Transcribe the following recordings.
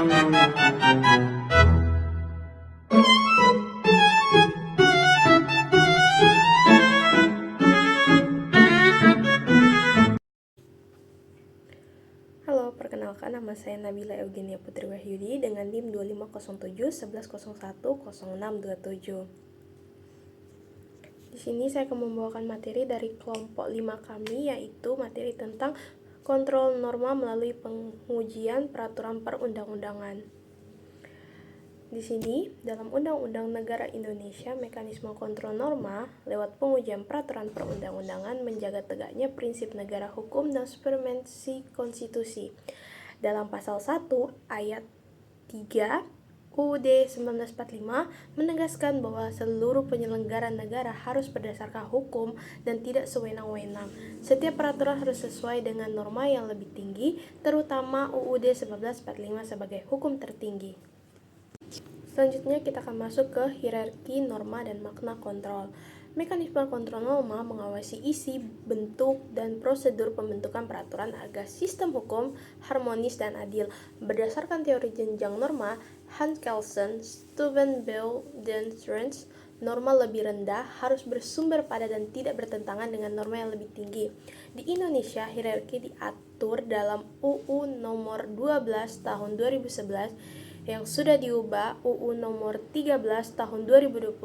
Halo, perkenalkan nama saya Nabila Eugenia Putri Wahyudi dengan NIM 2507 1101 0627. Di sini saya akan membawakan materi dari kelompok 5 kami, yaitu materi tentang kontrol norma melalui pengujian peraturan perundang-undangan. Di sini, dalam Undang-Undang Negara Indonesia, mekanisme kontrol norma lewat pengujian peraturan perundang-undangan menjaga tegaknya prinsip negara hukum dan supremasi konstitusi. Dalam pasal 1 ayat 3 UUD 1945 menegaskan bahwa seluruh penyelenggara negara harus berdasarkan hukum dan tidak sewenang-wenang. Setiap peraturan harus sesuai dengan norma yang lebih tinggi, terutama UUD 1945 sebagai hukum tertinggi. Selanjutnya kita akan masuk ke hierarki norma dan makna kontrol. Mekanisme kontrol norma mengawasi isi, bentuk, dan prosedur pembentukan peraturan agar sistem hukum harmonis dan adil. Berdasarkan teori jenjang norma, Hans Kelsen, Steubenville, dan Stearns, norma lebih rendah harus bersumber pada dan tidak bertentangan dengan norma yang lebih tinggi. Di Indonesia, hierarki diatur dalam UU nomor 12 tahun 2011 yang sudah diubah UU nomor 13 tahun 2022,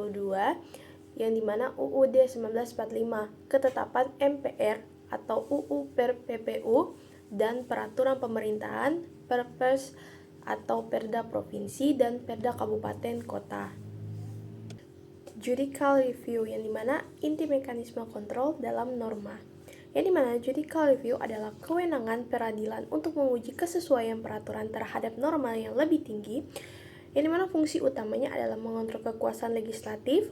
yang dimana UUD 1945, ketetapan MPR atau UU per PPU, dan peraturan pemerintahan, Perpres atau Perda Provinsi dan Perda Kabupaten Kota. Judicial review, yang dimana inti mekanisme kontrol dalam norma, yang dimana judicial review adalah kewenangan peradilan untuk menguji kesesuaian peraturan terhadap norma yang lebih tinggi, yang dimana fungsi utamanya adalah mengontrol kekuasaan legislatif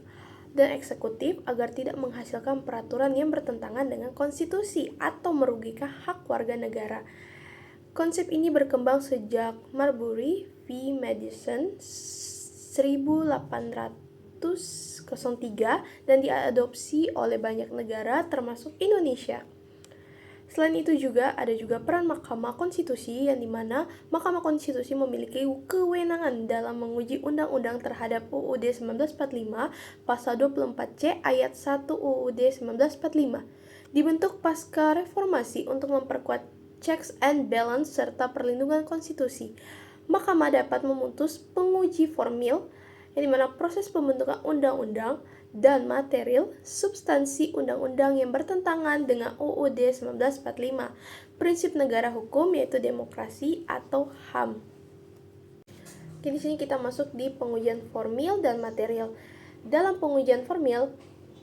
dan eksekutif agar tidak menghasilkan peraturan yang bertentangan dengan konstitusi atau merugikan hak warga negara. Konsep ini berkembang sejak Marbury v. Madison 1803 dan diadopsi oleh banyak negara termasuk Indonesia. Selain itu ada juga peran Mahkamah Konstitusi, yang dimana Mahkamah Konstitusi memiliki kewenangan dalam menguji undang-undang terhadap UUD 1945 pasal 24C ayat 1 UUD 1945. Dibentuk pasca reformasi untuk memperkuat checks and balance serta perlindungan konstitusi. Mahkamah dapat memutus penguji formil, yang dimana proses pembentukan undang-undang dan material substansi undang-undang yang bertentangan dengan UUD 1945, prinsip negara hukum yaitu demokrasi atau HAM. Di sini kita masuk di pengujian formil dan material. Dalam pengujian formil,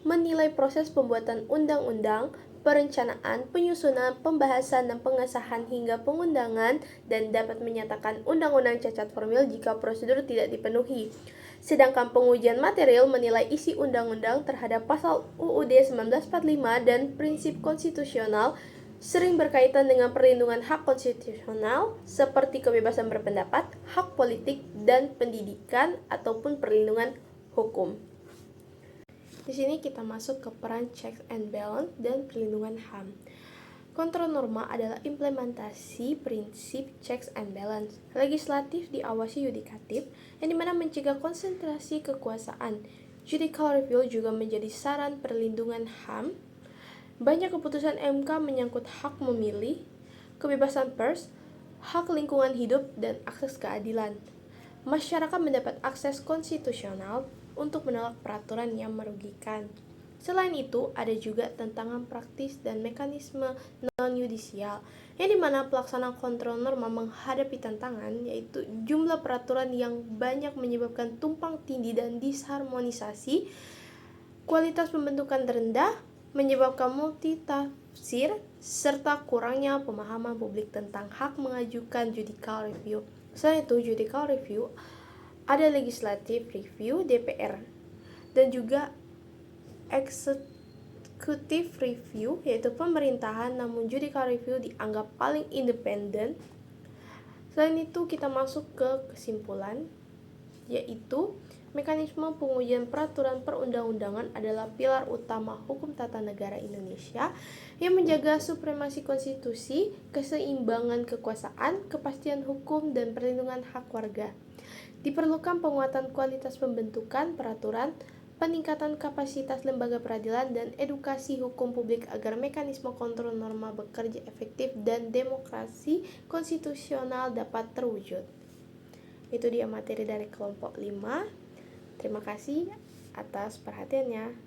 menilai proses pembuatan undang-undang, perencanaan, penyusunan, pembahasan, dan pengesahan hingga pengundangan, dan dapat menyatakan undang-undang cacat formil jika prosedur tidak dipenuhi. Sedangkan pengujian material menilai isi undang-undang terhadap pasal UUD 1945 dan prinsip konstitusional, sering berkaitan dengan perlindungan hak konstitusional seperti kebebasan berpendapat, hak politik, dan pendidikan ataupun perlindungan hukum. Di sini kita masuk ke peran checks and balance dan perlindungan HAM. Kontrol norma adalah implementasi prinsip checks and balance. Legislatif diawasi yudikatif, yang dimana mencegah konsentrasi kekuasaan. Judicial review juga menjadi saran perlindungan HAM. Banyak keputusan MK menyangkut hak memilih, kebebasan pers, hak lingkungan hidup, dan akses keadilan. Masyarakat mendapat akses konstitusional untuk menolak peraturan yang merugikan. Selain itu, ada juga tantangan praktis dan mekanisme non-yudisial, yang dimana pelaksanaan kontrol norma menghadapi tantangan, yaitu jumlah peraturan yang banyak menyebabkan tumpang tindih dan disharmonisasi, kualitas pembentukan rendah, menyebabkan multitafsir, serta kurangnya pemahaman publik tentang hak mengajukan judicial review. Selain itu, judicial review ada legislative review DPR dan juga executive review yaitu pemerintahan, namun judicial review dianggap paling independen. Selain itu kita masuk ke kesimpulan, yaitu Mekanisme pengujian peraturan perundang-undangan adalah pilar utama hukum tata negara Indonesia yang menjaga supremasi konstitusi, keseimbangan kekuasaan, kepastian hukum, dan perlindungan hak warga. Diperlukan penguatan kualitas pembentukan peraturan, peningkatan kapasitas lembaga peradilan, dan edukasi hukum publik agar mekanisme kontrol norma bekerja efektif dan demokrasi konstitusional dapat terwujud. Itu dia materi dari kelompok 5. Terima kasih atas perhatiannya.